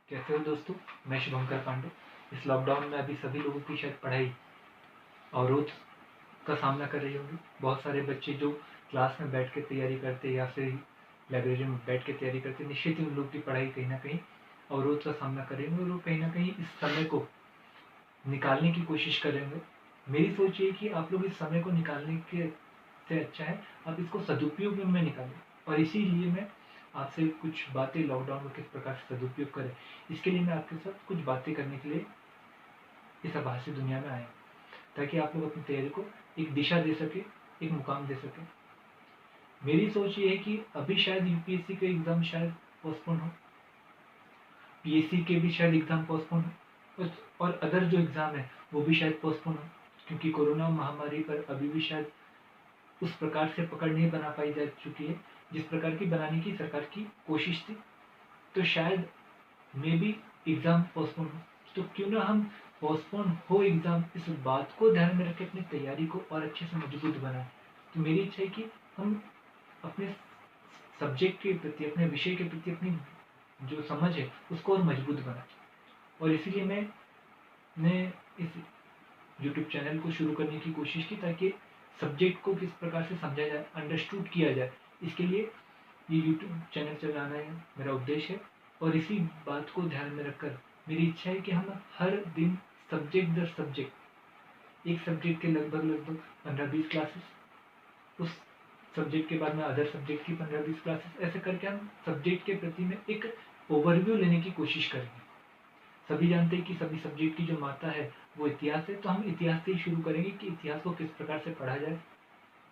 कैसे हो दोस्तों। मैं शुभंकर पांडे। इस लॉकडाउन में अभी सभी लोगों की शायद पढ़ाई अवरोध का सामना कर रही होगी। बहुत सारे बच्चे जो क्लास में बैठ के तैयारी करते या फिर लाइब्रेरी में बैठ के तैयारी करते, निश्चित ही उन लोगों की पढ़ाई कहीं ना कहीं अवरोध का सामना करेंगे और वो कहीं ना कहीं इस समय को निकालने की कोशिश करेंगे। मेरी सोच ये कि आप लोग इस समय को निकालने के से अच्छा है आप इसको सदुपयोग में निकालें। और इसीलिए मैं आपसे कुछ बातें लॉकडाउन को किस प्रकार से सदुपयोग करें, इसके लिए मैं आपके साथ कुछ बातें करने के लिए इस आभासी दुनिया में आया, ताकि आप लोग अपनी तैयारी को एक दिशा दे सके, एक मुकाम दे सके। मेरी सोच ये है कि अभी शायद यूपीएससी के एग्जाम शायद पोस्टपोन हो, पीएससी के भी शायद एग्जाम पोस्टपोन हो, और अदर जो एग्जाम है वो भी शायद पोस्टपोन हो, क्योंकि कोरोना महामारी पर अभी भी शायद उस प्रकार से पकड़ नहीं बना पाई जा चुकी है जिस प्रकार की बनाने की सरकार की कोशिश थी। तो शायद मे बी एग्जाम पोस्टपोन हो, तो क्यों ना हम पोस्टपोन हो एग्जाम, इस बात को ध्यान में रख के अपनी तैयारी को और अच्छे से मजबूत बनाएं। तो मेरी इच्छा है कि हम अपने सब्जेक्ट के प्रति, अपने विषय के प्रति अपनी जो समझ है उसको और मजबूत बनाएं। और इसीलिए मैंने इस यूट्यूब चैनल को शुरू करने की कोशिश की, ताकि सब्जेक्ट को किस प्रकार से समझा जाए, अंडरस्टूड किया जाए। इसके लिए ये यूट्यूब चैनल चलाना है मेरा उद्देश्य है। और इसी बात को ध्यान में रखकर मेरी इच्छा है कि हम हर दिन सब्जेक्ट दर सब्जेक्ट, एक सब्जेक्ट के लगभग 15-20 क्लासेस, उस सब्जेक्ट के बाद में अदर सब्जेक्ट की 15-20 क्लासेस, ऐसे करके हम सब्जेक्ट के प्रति में एक ओवरव्यू लेने की कोशिश करेंगे। सभी जानते हैं कि सभी सब्जेक्ट की जो माता है वो इतिहास है, तो हम इतिहास से ही शुरू करेंगे कि इतिहास को किस प्रकार से पढ़ा जाए,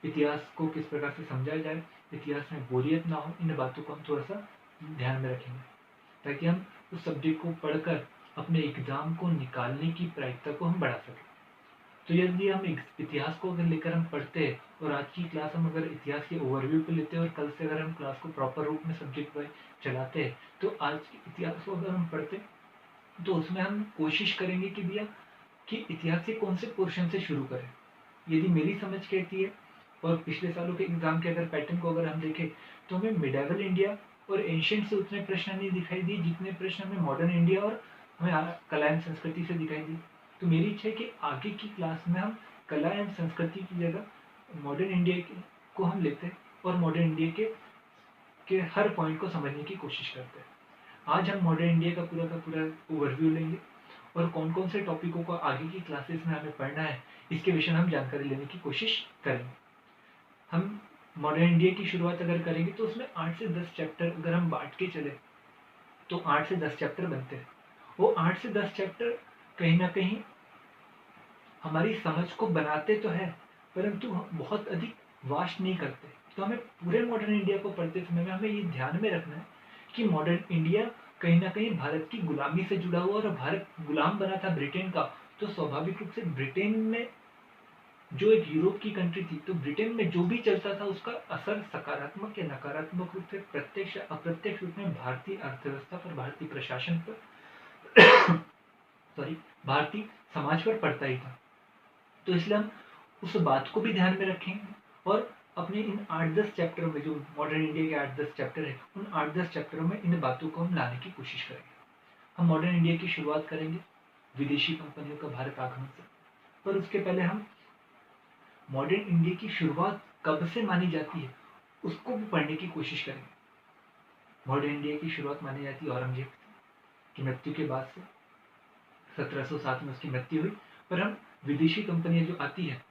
इतिहास को किस प्रकार से समझा जाए, इतिहास में बोरियत ना हो। इन बातों को हम थोड़ा सा ध्यान में रखेंगे, ताकि हम उस सब्जेक्ट को पढ़कर अपने एग्जाम को निकालने की प्रायिकता को हम बढ़ा सकें। तो यदि हम इतिहास को अगर लेकर हम पढ़ते हैं और आज की क्लास हम अगर इतिहास के ओवरव्यू पे लेते हैं और कल से अगर हम क्लास को प्रॉपर रूप में सब्जेक्ट वाइज चलाते हैं, तो आज के इतिहास को अगर हम पढ़ते तो उसमें हम कोशिश करेंगे कि भैया कि इतिहास के कौन से पोर्शन से शुरू करें। यदि मेरी समझ कहती है और पिछले सालों के एग्जाम के अगर पैटर्न को अगर हम देखें, तो हमें मिडाइवल इंडिया और एंशियंट से उतने प्रश्न नहीं दिखाई दिए जितने प्रश्न हमें मॉडर्न इंडिया और हमें कला एवं संस्कृति से दिखाई दी। तो मेरी इच्छा है कि आगे की क्लास में हम कला एवं संस्कृति की जगह मॉडर्न इंडिया को हम लेते हैं और मॉडर्न इंडिया के हर पॉइंट को समझने की कोशिश करते हैं। आज हम मॉडर्न इंडिया का पूरा ओवरव्यू लेंगे और कौन कौन से टॉपिकों को आगे की क्लासेस में हमें पढ़ना है इसके विषय में हम जानकारी लेने की कोशिश करेंगे। हम मॉडर्न इंडिया की शुरुआत अगर करेंगे तो उसमें 8 से 10 चैप्टर अगर हम बांट के चले तो 8 से 10 चैप्टर बनते हैं। वो 8 से 10 चैप्टर कहीं ना कहीं हमारी समझ को बनाते तो है, परंतु हम बहुत अधिक वास्ट नहीं करते। तो हमें पूरे मॉडर्न इंडिया को पढ़ते समय में हमें ये ध्यान में रखना है कि मॉडर्न इंडिया कहीं ना कहीं भारत की गुलामी से जुड़ा हुआ, और भारत गुलाम बना था ब्रिटेन का, तो स्वाभाविक रूप से ब्रिटेन में जो एक यूरोप की कंट्री थी, तो ब्रिटेन में जो भी चलता था उसका असर सकारात्मक या नकारात्मक रूप से प्रत्यक्ष अप्रत्यक्ष रूप में भारतीय अर्थव्यवस्था पर, भारतीय प्रशासन पर सॉरी भारतीय समाज पर पड़ता ही था। तो इसलिए हम उस बात को भी ध्यान में रखेंगे और अपने इन 8-10 चैप्टरों में, जो मॉडर्न इंडिया के 8-10 चैप्टर है, उन 8-10 चैप्टरों में इन बातों को हम लाने की कोशिश करेंगे। हम मॉडर्न इंडिया की शुरुआत करेंगे विदेशी कंपनियों का भारत आगमन से, पर उसके पहले हम मॉडर्न इंडिया की शुरुआत कब से मानी जाती है उसको भी पढ़ने की कोशिश करेंगे। मॉडर्न इंडिया की शुरुआत मानी जाती है औरंगजेब की मृत्यु के बाद से। 1707 में उसकी मृत्यु हुई, पर हम विदेशी कंपनियां जो आती है,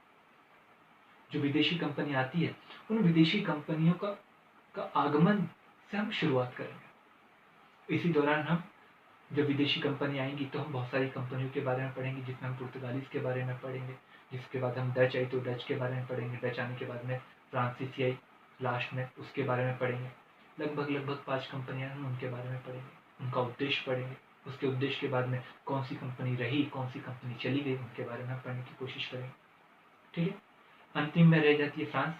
जो विदेशी कंपनियां आती है, उन विदेशी कंपनियों का आगमन से हम शुरुआत करेंगे। इसी दौरान हम जब विदेशी कंपनी आएंगी तो हम बहुत सारी कंपनियों के बारे में पढ़ेंगे, जिसमें हम पुर्तगालीज के बारे में पढ़ेंगे, जिसके बाद हम डच आई तो डच के बारे में पढ़ेंगे, डच आने के बाद में फ्रांसीसी आई लास्ट में, उसके बारे में पढ़ेंगे। लगभग 5 कंपनियां हम उनके बारे में पढ़ेंगे, उनका उद्देश्य पढ़ेंगे, उसके उद्देश्य के बाद में कौन सी कंपनी रही, कौन सी कंपनी चली गई, उनके बारे में हम पढ़ने की कोशिश करेंगे। ठीक है। अंतिम में रह जाती है फ्रांस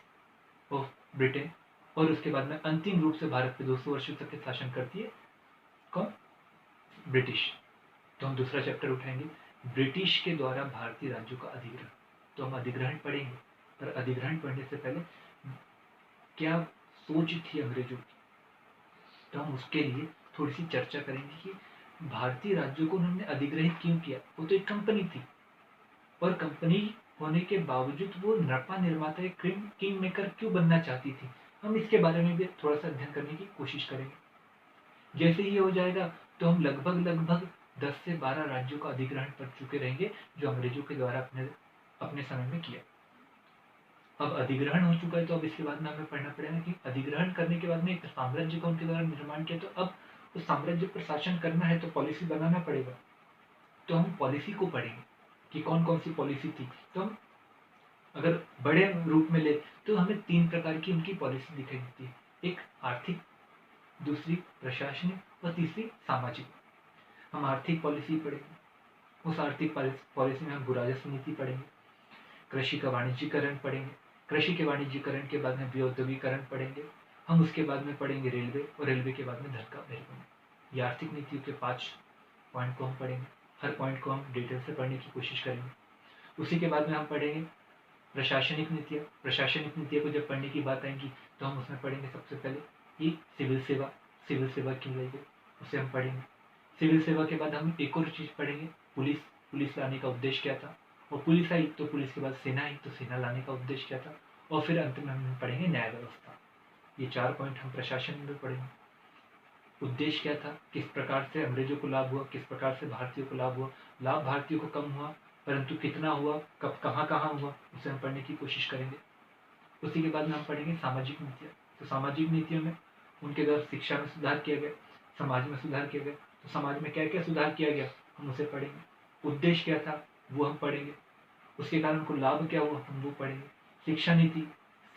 और ब्रिटेन, और उसके बाद में अंतिम रूप से भारत पे 200 वर्षों तक के शासन करती है कौन? ब्रिटिश। तो हम दूसरा चैप्टर उठाएंगे, ब्रिटिश के द्वारा भारतीय राज्यों का अधिग्रहण। तो हम अधिग्रहण पढ़ेंगे, पर अधिग्रहण पढ़ने से पहले क्या सोच थी अंग्रेजों की, तो हम उसके लिए थोड़ी सी चर्चा करेंगे कि भारतीय राज्यों को उन्होंने अधिग्रहित क्यों किया? वो तो एक कंपनी थी, और कंपनी होने के बावजूद वो नरपा निर्माता एक किंग मेकर क्यों बनना चाहती थी? हम इसके बारे में भी थोड़ा सा अध्ययन करने की कोशिश करेंगे। जैसे ये हो जाएगा तो हम लगभग लगभग 10 से 12 राज्यों का अधिग्रहण कर चुके रहेंगे, जो अंग्रेजों के द्वारा अपने अपने समय में किया। अब अधिग्रहण हो चुका है, तो अब इसके बाद में हमें पढ़ना पड़ेगा कि अधिग्रहण करने के बाद में एक साम्राज्य का उनके द्वारा निर्माण किया, तो अब उस साम्राज्य पर शासन करना है तो पॉलिसी बनाना पड़ेगा। तो हम पॉलिसी को पढ़ेंगे कि कौन कौन सी पॉलिसी थी। तो हम अगर बड़े रूप में ले तो हमें 3 प्रकार की उनकी पॉलिसी दिखाई देती है। एक आर्थिक, दूसरी प्रशासनिक और तीसरी सामाजिक। हम आर्थिक पॉलिसी पढ़ेंगे। उस आर्थिक पॉलिसी में हम भू राजस्व नीति पढ़ेंगे, कृषि का वाणिज्यीकरण पढ़ेंगे, कृषि के वाणिज्यीकरण के बाद में व्योद्योगीकरण पढ़ेंगे, हम उसके बाद में पढ़ेंगे रेलवे, और रेलवे के बाद में धन का निर्माण। ये आर्थिक नीतियों के 5 पॉइंट को हम पढ़ेंगे। हर पॉइंट को हम डिटेल से पढ़ने की कोशिश करेंगे। उसी के बाद में हम पढ़ेंगे प्रशासनिक नीतियाँ। प्रशासनिक नीतियों को जब पढ़ने की बात आएगी तो हम उसमें पढ़ेंगे सबसे पहले कि सिविल सेवा, सिविल सेवा क्यों लाई गई, उसे हम पढ़ेंगे। सिविल सेवा के बाद हम एक और चीज़ पढ़ेंगे, पुलिस। पुलिस लाने का उद्देश्य क्या था, और पुलिस आई तो पुलिस के बाद सेना आई तो सेना लाने का उद्देश्य क्या था, और फिर अंत में हम पढ़ेंगे न्याय व्यवस्था। ये 4 पॉइंट हम प्रशासन में पढ़ेंगे। उद्देश्य क्या था, किस प्रकार से अंग्रेजों को लाभ हुआ, किस प्रकार से भारतीयों को लाभ हुआ, लाभ भारतीयों को कम हुआ परंतु कितना हुआ, कब कहाँ कहाँ हुआ, उसे हम पढ़ने की कोशिश करेंगे। उसी के बाद में हम पढ़ेंगे सामाजिक नीतियाँ। तो सामाजिक नीतियों में उनके द्वारा शिक्षा में सुधार किया गया, समाज में सुधार किया गया, तो समाज में क्या क्या सुधार किया गया हम उसे पढ़ेंगे। उद्देश्य क्या था वो हम पढ़ेंगे, उसके कारण उनको लाभ क्या हुआ हम वो पढ़ेंगे। शिक्षा नीति,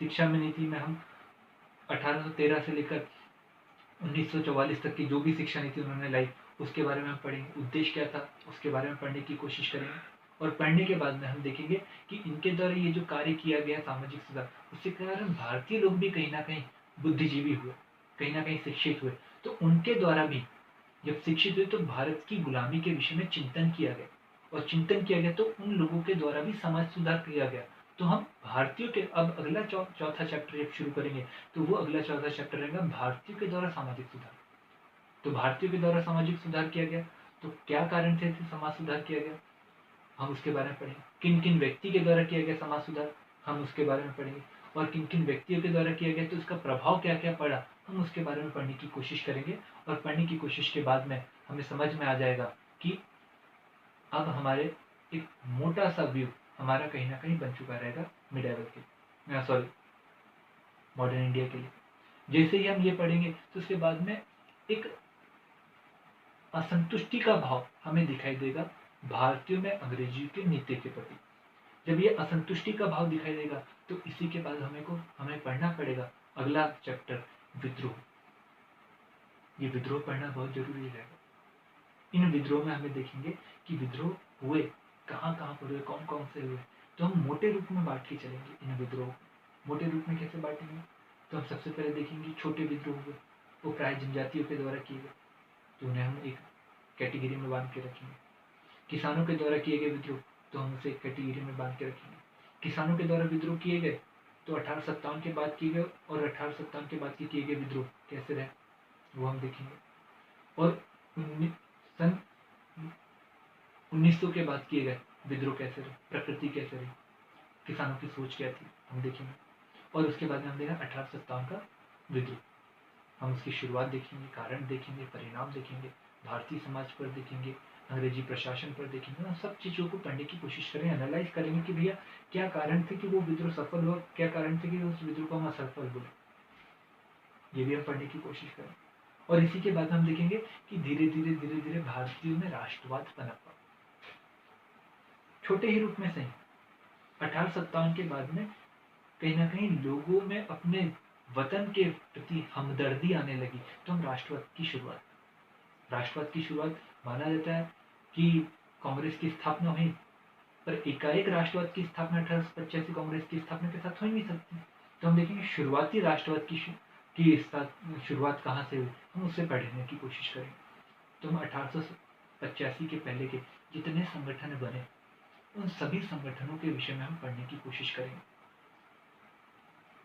शिक्षा में नीति में हम 1813 से लेकर 1944 तक की जो भी शिक्षा नीति उन्होंने लाई उसके बारे में हम पढ़ेंगे। उद्देश्य क्या था उसके बारे में पढ़ने की कोशिश करेंगे, और पढ़ने के बाद में हम देखेंगे कि इनके द्वारा ये जो कार्य किया गया सामाजिक सुधार, उसके कारण भारतीय लोग भी कहीं ना कहीं बुद्धिजीवी हुए, कहीं ना कहीं शिक्षित हुए। तो उनके द्वारा भी जब शिक्षित हुए तो भारत की गुलामी के विषय में चिंतन किया गया, और चिंतन किया गया तो उन लोगों के द्वारा भी समाज सुधार किया गया। तो हम भारतीयों के अब अगला चौथा चैप्टर जब शुरू करेंगे तो वो अगला चौथा चैप्टर रहेगा भारतीयों के द्वारा सामाजिक सुधार। तो भारतीयों के द्वारा सामाजिक सुधार किया गया, तो क्या कारण थे समाज सुधार किया गया हम उसके बारे में पढ़ेंगे। किन किन व्यक्ति के द्वारा किया गया समाज सुधार हम उसके बारे में पढ़ेंगे, और किन किन व्यक्तियों के द्वारा किया गया तो उसका प्रभाव क्या क्या पड़ा हम उसके बारे में पढ़ने की कोशिश करेंगे। और पढ़ने की कोशिश के बाद में हमें समझ में आ जाएगा कि अब हमारे एक मोटा सा व्यू हमारा कहीं ना कहीं बन चुका रहेगा मिडिवल के, सॉरी, मॉडर्न इंडिया के लिए। जैसे ही हम ये पढ़ेंगे तो उसके बाद में एक असंतुष्टि का भाव हमें दिखाई देगा भारतीयों में अंग्रेजी के नीति के प्रति। जब ये असंतुष्टि का भाव दिखाई देगा तो इसी के बाद हमें पढ़ना पड़ेगा अगला चैप्टर, विद्रोह। ये विद्रोह पढ़ना बहुत जरूरी रहेगा। इन विद्रोह में हमें देखेंगे कि विद्रोह हुए कहाँ कहाँ पर हुए, कौन कौन से हुए। तो हम मोटे रूप में बांट के चलेंगे इन विद्रोह को। मोटे रूप में कैसे बांटेंगे, तो हम सबसे पहले देखेंगे छोटे विद्रोह हुए, वो प्राय जनजातियों के द्वारा किए गए, तो उन्हें हम एक कैटेगरी में बांध के रखेंगे। किसानों के द्वारा किए गए विद्रोह तो हम उसे एक कैटेगरी में बांध के रखेंगे। किसानों के द्वारा विद्रोह किए गए तो 1857 के बाद किए गए, और 1857 के बाद के किए गए विद्रोह कैसे रहे वो हम देखेंगे। और सन 1900 के बाद किए गए विद्रोह कैसे रहे, प्रकृति कैसे रही, किसानों की सोच क्या थी हम देखेंगे। और उसके बाद में हम देखेंगे 1857 का विद्रोह, हम उसकी शुरुआत देखेंगे, कारण देखेंगे, परिणाम देखेंगे, भारतीय समाज पर देखेंगे, अंग्रेजी प्रशासन पर देखेंगे। हम सब चीज़ों को पढ़ने की कोशिश करेंगे, एनालाइज करेंगे कि भैया क्या कारण थे कि वो विद्रोह सफल हुआ, क्या कारण थे कि उस विद्रोह को हम असफल बोले, ये भी हम पढ़ने की कोशिश करें। और इसी के बाद हम देखेंगे कि धीरे धीरे धीरे धीरे भारतीयों में राष्ट्रवाद पनपा, छोटे ही रूप में सही। 1857 के बाद में कहीं ना कहीं लोगों में अपने वतन के प्रति हमदर्दी आने लगी, तो हम राष्ट्रवाद की शुरुआत माना जाता है कि कांग्रेस की स्थापना हुई, पर एकाएक राष्ट्रवाद की स्थापना 1885 कांग्रेस की स्थापना के साथ हो ही नहीं सकती। तो हम देखेंगे शुरुआती राष्ट्रवाद की शुरुआत कहाँ से हुई हम उससे पढ़ने की कोशिश करेंगे। तो हम 1885 के पहले के जितने संगठन बने उन सभी संगठनों के विषय में हम पढ़ने की कोशिश करेंगे।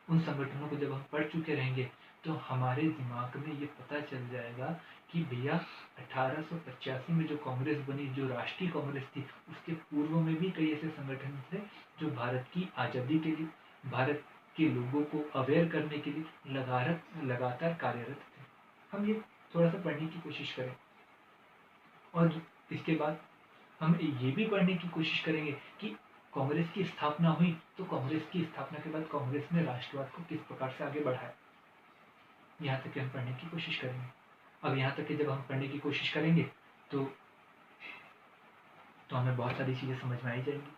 उन संगठनों को जब हम पढ़ चुके रहेंगे तो हमारे दिमाग में ये पता चल जाएगा कि भैया 1885 में जो कांग्रेस बनी, जो राष्ट्रीय कांग्रेस थी, उसके पूर्व में भी कई ऐसे संगठन थे जो भारत की आज़ादी के लिए, भारत के लोगों को अवेयर करने के लिए लगातार कार्यरत थे। हम ये थोड़ा सा पढ़ने की कोशिश करें और इसके बाद हम ये भी पढ़ने की कोशिश करेंगे कि कांग्रेस की स्थापना हुई तो कांग्रेस की स्थापना के बाद कांग्रेस ने राष्ट्रवाद को किस प्रकार से आगे बढ़ाया। यहाँ तक कि हम पढ़ने की कोशिश करेंगे। अब यहाँ तक कि जब हम पढ़ने की कोशिश करेंगे तो हमें बहुत सारी चीज़ें समझ में आई जाएंगी।